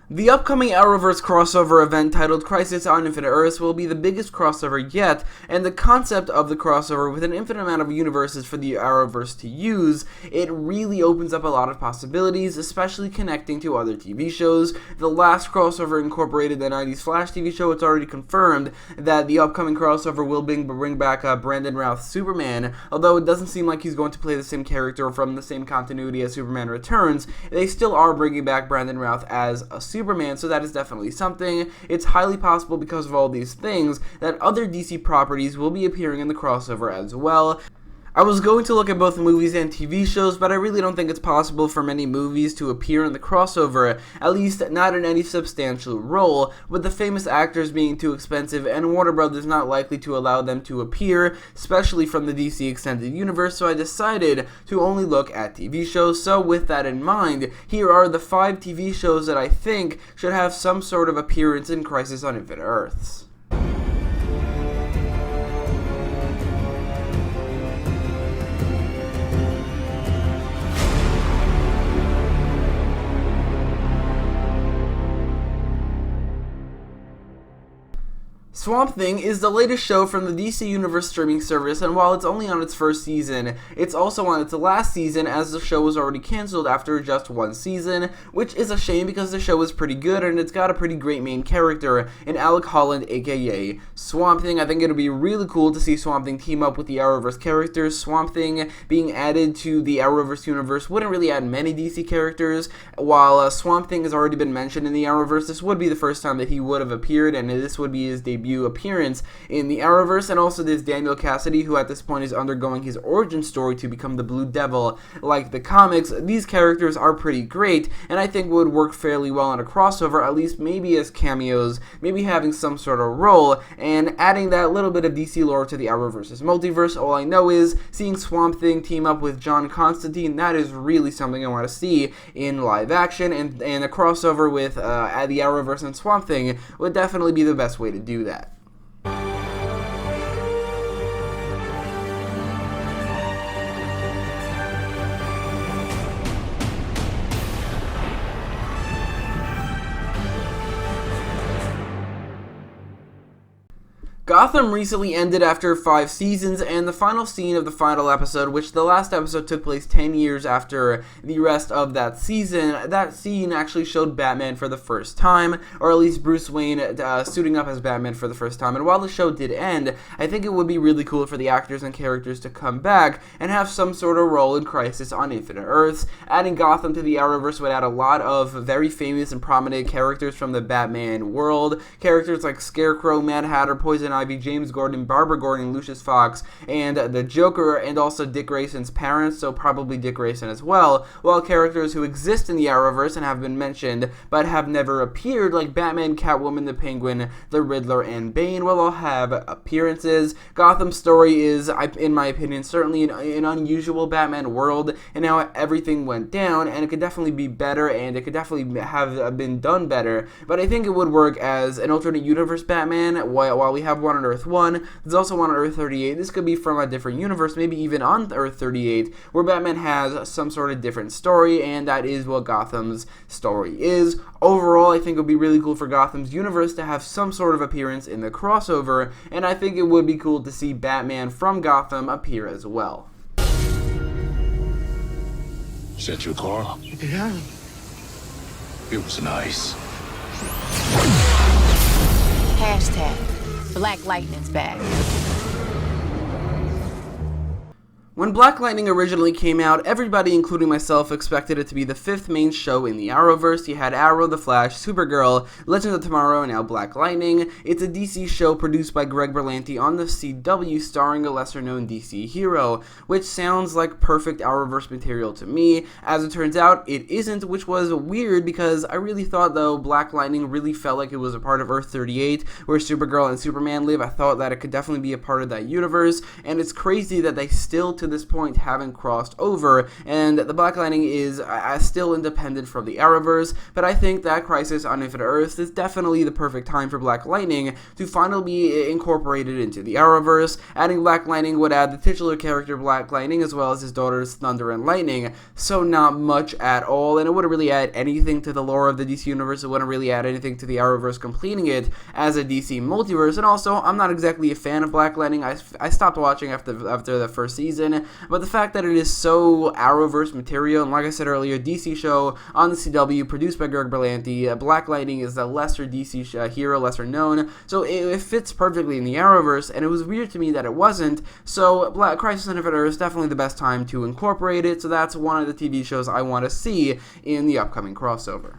The upcoming Arrowverse crossover event titled Crisis on Infinite Earths will be the biggest crossover yet, and the concept of the crossover with an infinite amount of universes for the Arrowverse to use, it really opens up a lot of possibilities, especially connecting to other TV shows. The last crossover incorporated the 90s Flash TV show. It's already confirmed that the upcoming crossover will bring back Brandon Routh's Superman, although it doesn't seem like he's going to play the same character from the same continuity as Superman Returns. They still are bringing back Brandon Routh as a Superman, so that is definitely something. It's highly possible, because of all these things, that other DC properties will be appearing in the crossover as well. I was going to look at both movies and TV shows, but I really don't think it's possible for many movies to appear in the crossover, at least not in any substantial role, with the famous actors being too expensive and Warner Brothers not likely to allow them to appear, especially from the DC Extended Universe, so I decided to only look at TV shows. So with that in mind, here are the 5 TV shows that I think should have some sort of appearance in Crisis on Infinite Earths. Swamp Thing is the latest show from the DC Universe streaming service, and while it's only on its first season, it's also on its last season, as the show was already cancelled after just one season, which is a shame because the show is pretty good and it's got a pretty great main character in Alec Holland, aka Swamp Thing. I think it'll be really cool to see Swamp Thing team up with the Arrowverse characters. Swamp Thing being added to the Arrowverse universe wouldn't really add many DC characters. While Swamp Thing has already been mentioned in the Arrowverse, this would be the first time that he would have appeared, and this would be his debut appearance in the Arrowverse. And also there's Daniel Cassidy, who at this point is undergoing his origin story to become the Blue Devil like the comics. These characters are pretty great, and I think would work fairly well in a crossover, at least maybe as cameos, maybe having some sort of role, and adding that little bit of DC lore to the Arrowverse's multiverse. All I know is seeing Swamp Thing team up with John Constantine, that is really something I want to see in live action, and a crossover with the Arrowverse and Swamp Thing would definitely be the best way to do that. Gotham recently ended after 5 seasons, and the final scene of the final episode, which the last episode took place 10 years after the rest of that season, that scene actually showed Batman for the first time, or at least Bruce Wayne suiting up as Batman for the first time. And while the show did end, I think it would be really cool for the actors and characters to come back and have some sort of role in Crisis on Infinite Earths. Adding Gotham to the Arrowverse would add a lot of very famous and prominent characters from the Batman world, characters like Scarecrow, Mad Hatter, Poison Ivy, James Gordon, Barbara Gordon, Lucius Fox, and the Joker, and also Dick Grayson's parents, so probably Dick Grayson as well, while characters who exist in the Arrowverse and have been mentioned but have never appeared, like Batman, Catwoman, the Penguin, the Riddler, and Bane, will all have appearances. Gotham's story is, in my opinion, certainly an unusual Batman world, and how everything went down, and it could definitely be better, and it could definitely have been done better, but I think it would work as an alternate universe Batman. While we have one on Earth 1, there's also one on Earth 38. This could be from a different universe, maybe even on Earth 38, where Batman has some sort of different story, and that is what Gotham's story is. Overall, I think it would be really cool for Gotham's universe to have some sort of appearance in the crossover, and I think it would be cool to see Batman from Gotham appear as well. Is that your car? Yeah. It was nice. Hashtag Black Lightning's back. When Black Lightning originally came out, everybody, including myself, expected it to be the 5th main show in the Arrowverse. You had Arrow, The Flash, Supergirl, Legends of Tomorrow, and now Black Lightning. It's a DC show produced by Greg Berlanti on the CW, starring a lesser-known DC hero, which sounds like perfect Arrowverse material to me. As it turns out, it isn't, which was weird because I really thought, though, Black Lightning really felt like it was a part of Earth 38, where Supergirl and Superman live. I thought that it could definitely be a part of that universe, and it's crazy that they still, to to this point haven't crossed over, and the Black Lightning is still independent from the Arrowverse, but I think that Crisis on Infinite Earths is definitely the perfect time for Black Lightning to finally be incorporated into the Arrowverse. Adding Black Lightning would add the titular character Black Lightning as well as his daughters Thunder and Lightning, so not much at all, and it wouldn't really add anything to the lore of the DC Universe. It wouldn't really add anything to the Arrowverse completing it as a DC multiverse, and also, I'm not exactly a fan of Black Lightning. I stopped watching after the first season, but the fact that it is so Arrowverse material, and like I said earlier, DC show on the CW, produced by Greg Berlanti, Black Lightning is a lesser DC hero, lesser known, so it fits perfectly in the Arrowverse, and it was weird to me that it wasn't, so Crisis on Infinite Earths is definitely the best time to incorporate it, so that's one of the TV shows I want to see in the upcoming crossover.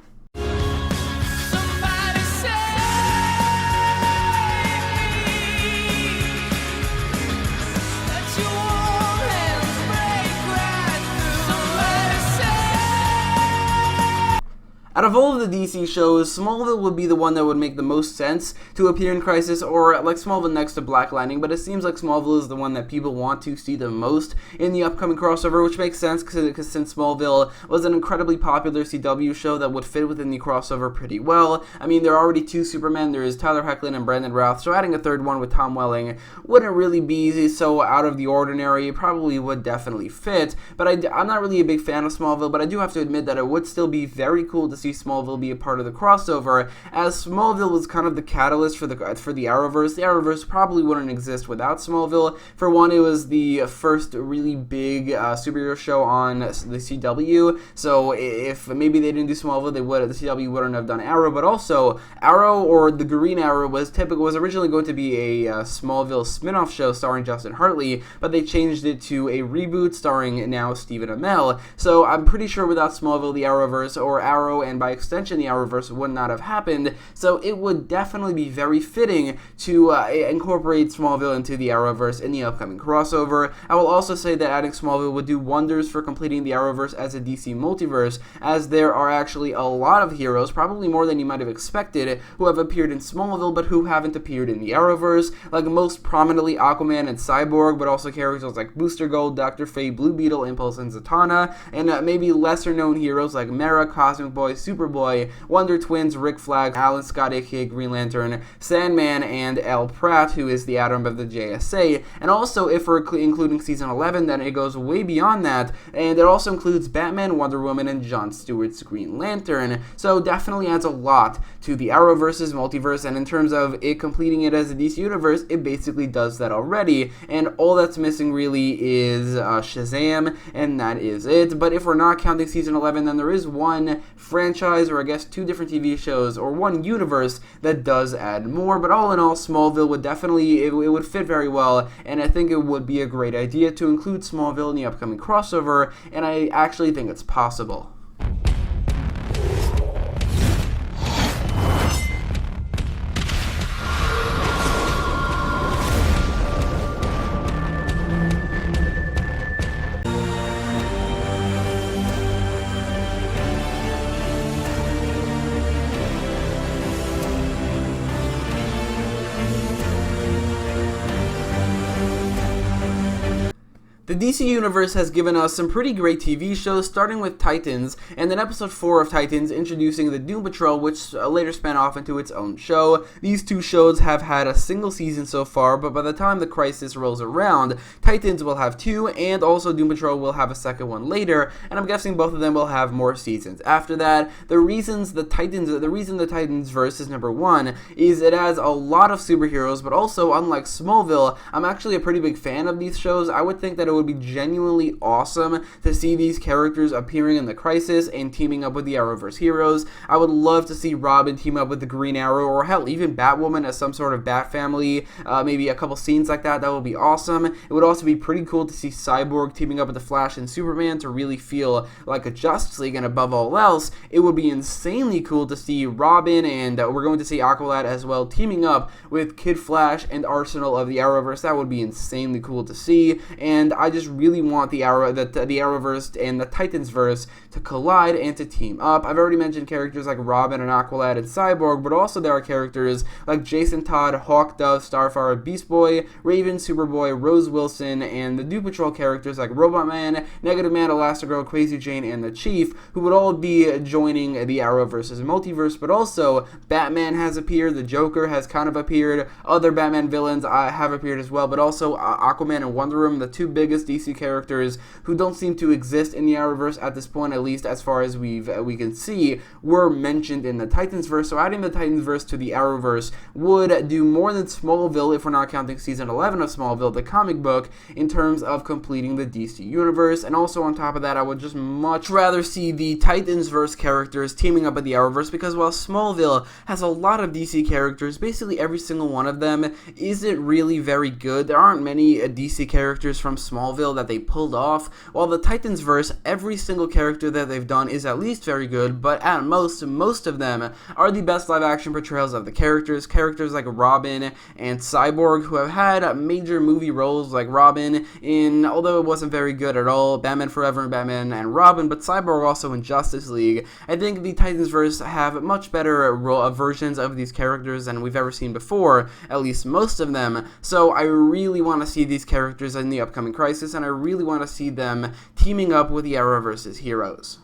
Out of all of the DC shows, Smallville would be the one that would make the most sense to appear in Crisis, or like Smallville next to Black Lightning, but it seems like Smallville is the one that people want to see the most in the upcoming crossover, which makes sense because since Smallville was an incredibly popular CW show that would fit within the crossover pretty well. I mean, there are already two Supermen, there is Tyler Hoechlin and Brandon Routh, so adding a third one with Tom Welling wouldn't really be so out of the ordinary. It probably would definitely fit, but I'm not really a big fan of Smallville, but I do have to admit that it would still be very cool to see Smallville be a part of the crossover, as Smallville was kind of the catalyst for the Arrowverse. The Arrowverse probably wouldn't exist without Smallville. For one, it was the first really big superhero show on the CW, so if maybe they didn't do Smallville, the CW wouldn't have done Arrow, but also Arrow, or the Green Arrow, was originally going to be a Smallville spin-off show starring Justin Hartley, but they changed it to a reboot starring now Stephen Amell, so I'm pretty sure without Smallville, the Arrowverse, or Arrow, and by extension the Arrowverse, would not have happened, so it would definitely be very fitting to incorporate Smallville into the Arrowverse in the upcoming crossover. I will also say that adding Smallville would do wonders for completing the Arrowverse as a DC multiverse, as there are actually a lot of heroes, probably more than you might have expected, who have appeared in Smallville but who haven't appeared in the Arrowverse, like most prominently Aquaman and Cyborg, but also characters like Booster Gold, Dr. Fate, Blue Beetle, Impulse, and Zatanna, and maybe lesser known heroes like Mera, Cosmic Boy, Superboy, Wonder Twins, Rick Flag, Alan Scott aka Green Lantern, Sandman, and L. Pratt, who is the Atom of the JSA. And also, if we're including Season 11, then it goes way beyond that, and it also includes Batman, Wonder Woman, and Jon Stewart's Green Lantern. So definitely adds a lot to the Arrowverse's multiverse, and in terms of it completing it as a DC universe, it basically does that already, and all that's missing really is Shazam, and that is it. But if we're not counting Season 11, then there is one franchise, or I guess two different TV shows, or one universe that does add more. But all in all, Smallville would definitely, it would fit very well, and I think it would be a great idea to include Smallville in the upcoming crossover, and I actually think it's possible. The DC Universe has given us some pretty great TV shows, starting with Titans, and then episode 4 of Titans introducing the Doom Patrol, which later span off into its own show. These two shows have had a single season so far, but by the time the Crisis rolls around, Titans will have 2, and also Doom Patrol will have a second one later, and I'm guessing both of them will have more seasons. After that, the reason the Titans verse is number 1 is it has a lot of superheroes, but also, unlike Smallville, I'm actually a pretty big fan of these shows. I would think that it would be genuinely awesome to see these characters appearing in the Crisis and teaming up with the Arrowverse heroes. I would love to see Robin team up with the Green Arrow, or hell, even Batwoman as some sort of Bat family, maybe a couple scenes like that. That would be awesome. It would also be pretty cool to see Cyborg teaming up with the Flash and Superman to really feel like a Justice League, and above all else, it would be insanely cool to see Robin, and we're going to see Aqualad as well, teaming up with Kid Flash and Arsenal of the Arrowverse. That would be insanely cool to see, and I I just really want the Arrowverse and the Titansverse to collide and to team up. I've already mentioned characters like Robin and Aqualad and Cyborg, but also there are characters like Jason Todd, Hawk Dove, Starfire, Beast Boy, Raven, Superboy, Rose Wilson, and the Doom Patrol characters like Robot Man, Negative Man, Elastigirl, Crazy Jane, and the Chief, who would all be joining the Arrowverse's multiverse. But also, Batman has appeared, the Joker has kind of appeared, other Batman villains have appeared as well, but also Aquaman and Wonder Woman, the two biggest DC characters who don't seem to exist in the Arrowverse at this point, at least as far as we can see, were mentioned in the Titansverse. So adding the Titansverse to the Arrowverse would do more than Smallville, if we're not counting season 11 of Smallville, the comic book, in terms of completing the DC universe. And also on top of that, I would just much rather see the Titansverse characters teaming up with the Arrowverse, because while Smallville has a lot of DC characters, basically every single one of them isn't really very good. There aren't many DC characters from Smallville that they pulled off, while the Titansverse, every single character that they've done is at least very good, but at most of them are the best live-action portrayals of the characters like Robin and Cyborg, who have had major movie roles, like Robin in, although it wasn't very good at all, Batman Forever and Batman and Robin, but Cyborg also in Justice League. I think the Titansverse have much better versions of these characters than we've ever seen before, at least most of them, so I really want to see these characters in the upcoming Crisis, and I really want to see them teaming up with the Arrowverse's heroes.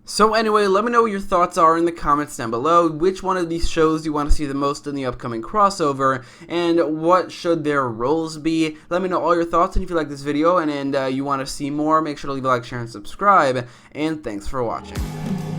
So anyway, let me know what your thoughts are in the comments down below. Which one of these shows do you want to see the most in the upcoming crossover, and what should their roles be? Let me know all your thoughts, and if you like this video and you want to see more, make sure to leave a like, share, and subscribe, and thanks for watching.